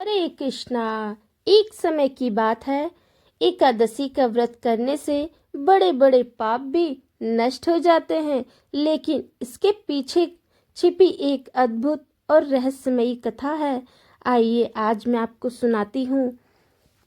हरे कृष्णा। एक समय की बात है, एकादशी का व्रत करने से बड़े बड़े पाप भी नष्ट हो जाते हैं, लेकिन इसके पीछे छिपी एक अद्भुत और रहस्यमयी कथा है। आइए आज मैं आपको सुनाती हूँ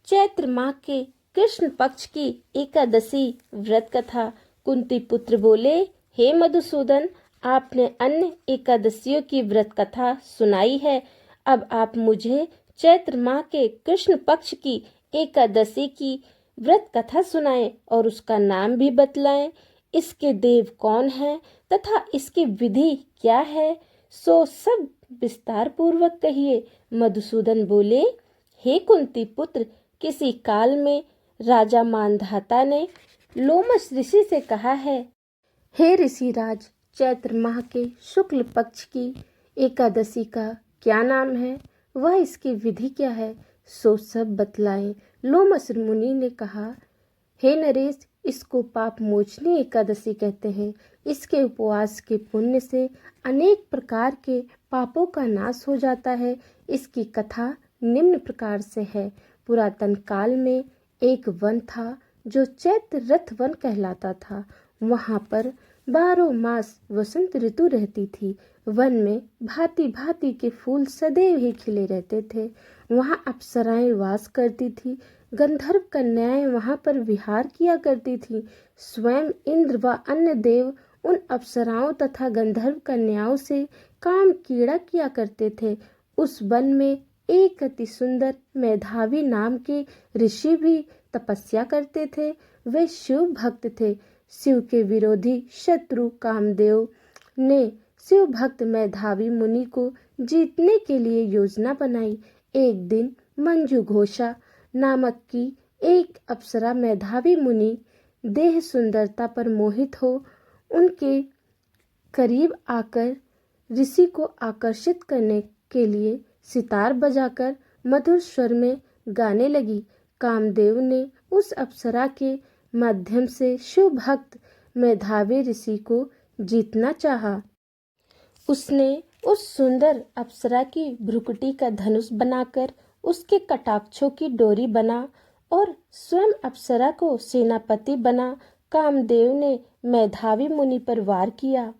चैत्र माह के कृष्ण पक्ष की एकादशी व्रत कथा। कुंती पुत्र बोले, हे मधुसूदन, आपने अन्य एकादशियों की व्रत कथा सुनाई है, अब आप मुझे चैत्र माह के कृष्ण पक्ष की एकादशी की व्रत कथा सुनाएं और उसका नाम भी बतलाएं। इसके देव कौन है तथा इसकी विधि क्या है, सो सब विस्तार पूर्वक कहिए। मधुसूदन बोले, हे कुंती पुत्र, किसी काल में राजा मानधाता ने लोमश ऋषि से कहा है, हे ऋषिराज, चैत्र माह के शुक्ल पक्ष की एकादशी का क्या नाम है, वह इसकी विधि क्या है, सो सब बतलाएं। लोमश मुनि ने कहा, हे नरेश, इसको पाप मोचनी एकादशी कहते हैं। इसके उपवास के पुण्य से अनेक प्रकार के पापों का नाश हो जाता है। इसकी कथा निम्न प्रकार से है। पुरातन काल में एक वन था जो चैत्र रथ वन कहलाता था। वहाँ पर 12 मास वसंत ऋतु रहती थी। वन में भांति भांति के फूल सदैव ही खिले रहते थे। वहाँ अप्सराएं वास करती थी। गंधर्व कन्याएं वहाँ पर विहार किया करती थी। स्वयं इंद्र व अन्य देव उन अप्सराओं तथा गंधर्व कन्याओं से काम कीड़ा किया करते थे। उस वन में एक अति सुंदर मेधावी नाम के ऋषि भी तपस्या करते थे। वे शिव भक्त थे। शिव के विरोधी शत्रु कामदेव ने शिव भक्त मेधावी मुनि को जीतने के लिए योजना बनाई। एक दिन मंजू घोषा नामक की एक अप्सरा मेधावी मुनि देह सुंदरता पर मोहित हो उनके करीब आकर ऋषि को आकर्षित करने के लिए सितार बजाकर मधुर स्वर में गाने लगी। कामदेव ने उस अप्सरा के माध्यम से शिव भक्त मेधावी ऋषि को जीतना चाहा। उसने उस सुंदर अप्सरा की भ्रुकुटी का धनुष बनाकर उसके कटाक्षों की डोरी बना और स्वयं अप्सरा को सेनापति बना कामदेव ने मेधावी मुनि पर वार किया।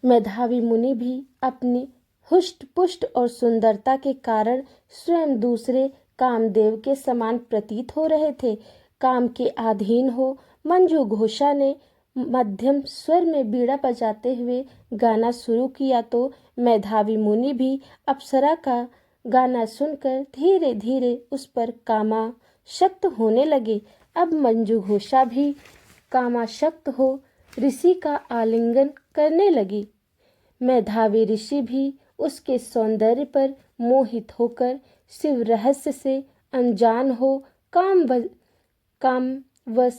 मेधावी मुनि भी अपनी हुष्ट पुष्ट और सुंदरता के कारण स्वयं दूसरे कामदेव के समान प्रतीत हो रहे थे। काम के अधीन हो मंजू घोषा ने मध्यम स्वर में बीड़ा बजाते हुए गाना शुरू किया तो मेधावी मुनि भी अप्सरा का गाना सुनकर धीरे धीरे उस पर कामाशक्त होने लगे। अब मंजू घोषा भी कामाशक्त हो ऋषि का आलिंगन करने लगी। मेधावी ऋषि भी उसके सौंदर्य पर मोहित होकर शिव रहस्य से अनजान हो काम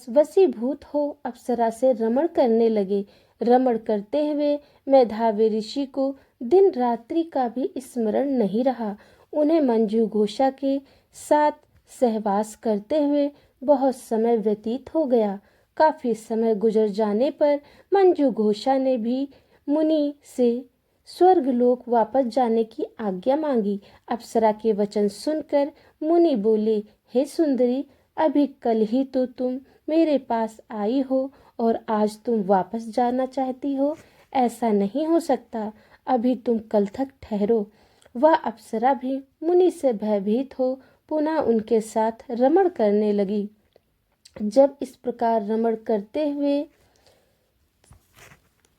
वशीभूत हो अप्सरा से रमण करने लगे। रमण करते हुए मेधावी ऋषि को दिन रात्रि का भी स्मरण नहीं रहा। उन्हें मंजू घोषा के साथ सहवास करते हुए बहुत समय व्यतीत हो गया। काफी समय गुजर जाने पर मंजू घोषा ने भी मुनि से स्वर्गलोक वापस जाने की आज्ञा मांगी। अप्सरा के वचन सुनकर मुनि बोले, हे सुंदरी, अभी कल ही तो तुम मेरे पास आई हो और आज तुम वापस जाना चाहती हो। ऐसा नहीं हो सकता, अभी तुम कल तक ठहरो। वह अप्सरा भी मुनि से भयभीत हो पुनः उनके साथ रमण करने लगी। जब इस प्रकार रमण करते हुए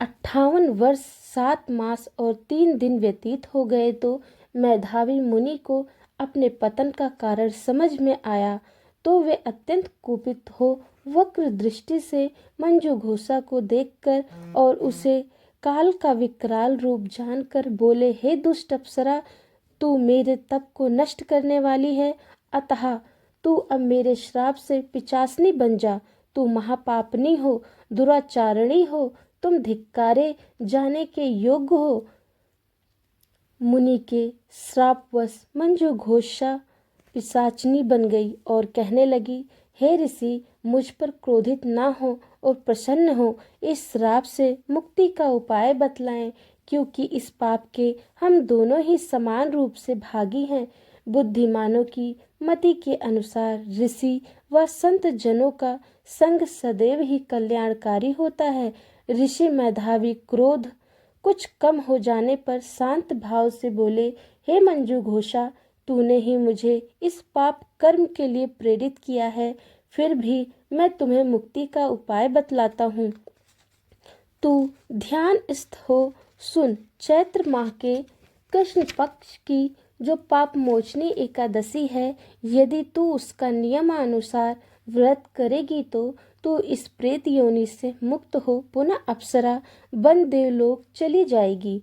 58 वर्ष 7 मास और 3 दिन व्यतीत हो गए तो मेधावी मुनि को अपने पतन का कारण समझ में आया। तो वे अत्यंत कुपित हो वक्र दृष्टि से मंजू घोषा को देखकर और उसे काल का विकराल रूप जानकर बोले, हे दुष्ट अप्सरा, तू मेरे तप को नष्ट करने वाली है, अतः तू अब मेरे श्राप से पिचासनी बन जा। तू महापापनी हो, दुराचारणी हो, तुम धिक्कारे जाने के योग्य हो। मुनि के श्रापवश मंजू घोषा पिशाचनी बन गई और कहने लगी, हे ऋषि, मुझ पर क्रोधित ना हो और प्रसन्न हो। इस श्राप से मुक्ति का उपाय बतलाएं। क्योंकि इस पाप के हम दोनों ही समान रूप से भागी हैं। बुद्धिमानों की मति के अनुसार ऋषि व संत जनों का संग सदैव ही कल्याणकारी होता है। ऋषि मेधावी क्रोध कुछ कम हो जाने पर शांत भाव से बोले, हे मंजू घोषा, तूने ही मुझे इस पाप कर्म के लिए प्रेरित किया है, फिर भी मैं तुम्हें मुक्ति का उपाय बतलाता हूँ। तू ध्यानस्थ हो, सुन। चैत्र माह के कृष्ण पक्ष की जो पाप मोचनी एकादशी है, यदि तू उसका नियमानुसार व्रत करेगी तो तू इस प्रेत योनि से मुक्त हो पुनः अप्सरा बन देवलोक चली जाएगी।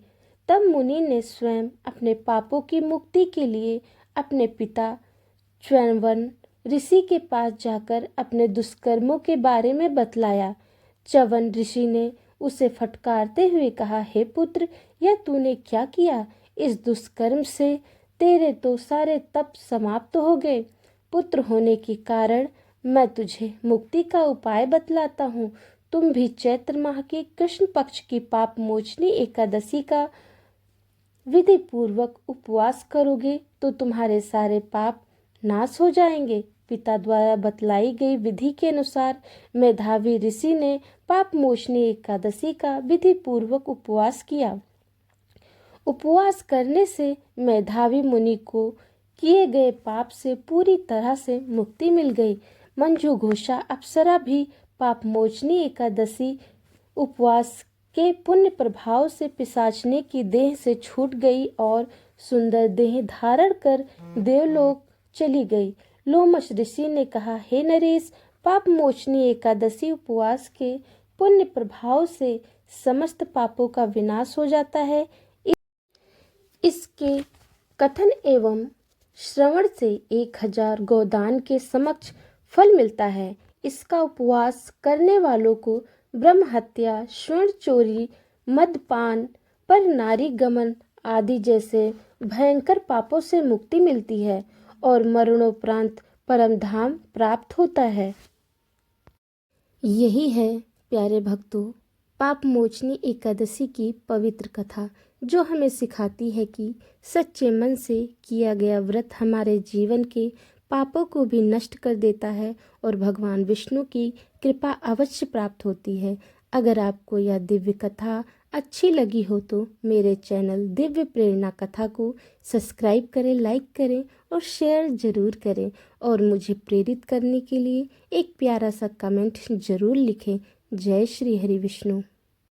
तब मुनि ने स्वयं अपने पापों की मुक्ति के लिए अपने पिता च्यवन ऋषि के पास जाकर अपने दुष्कर्मों के बारे में बतलाया। च्यवन ऋषि ने उसे फटकारते हुए कहा, हे पुत्र, यह तूने क्या किया? इस दुष्कर्म से तेरे तो सारे तप समाप्त हो गए। पुत्र होने के कारण मैं तुझे मुक्ति का उपाय बतलाता हूँ। तुम भी चैत्र माह के कृष्ण पक्ष की पाप मोचनी एकादशी का विधि पूर्वक उपवास करोगे तो तुम्हारे सारे पाप नाश हो जाएंगे। पिता द्वारा बतलाई गई विधि के अनुसार मेधावी ऋषि ने पाप मोचनी एकादशी का विधि पूर्वक उपवास किया। उपवास करने से मेधावी मुनि को किए गए पाप से पूरी तरह से मुक्ति मिल गई। मंजू घोषा अप्सरा भी पाप मोचनी एकादशी उपवास के पुण्य प्रभाव से पिशाचने की देह से छूट गई और सुंदर देह धारण कर देवलोक चली गई। लोमश ऋषि ने कहा, हे नरेश, पाप मोचनी एकादशी उपवास के पुण्य प्रभाव से समस्त पापों का विनाश हो जाता है। इसके कथन एवं श्रवण से 1000 गोदान के समक्ष फल मिलता है। इसका उपवास करने वालों को ब्रह्म हत्या, स्वर्ण चोरी, मदपान, पर नारी गमन आदि जैसे भयंकर पापों से मुक्ति मिलती है और मरणोपरांत परम धाम प्राप्त होता है। यही है प्यारे भक्तों पाप मोचनी एकादशी की पवित्र कथा, जो हमें सिखाती है कि सच्चे मन से किया गया व्रत हमारे जीवन के पापों को भी नष्ट कर देता है और भगवान विष्णु की कृपा अवश्य प्राप्त होती है। अगर आपको यह दिव्य कथा अच्छी लगी हो तो मेरे चैनल दिव्य प्रेरणा कथा को सब्सक्राइब करें, लाइक करें और शेयर ज़रूर करें और मुझे प्रेरित करने के लिए एक प्यारा सा कमेंट ज़रूर लिखें। जय श्री हरि विष्णु।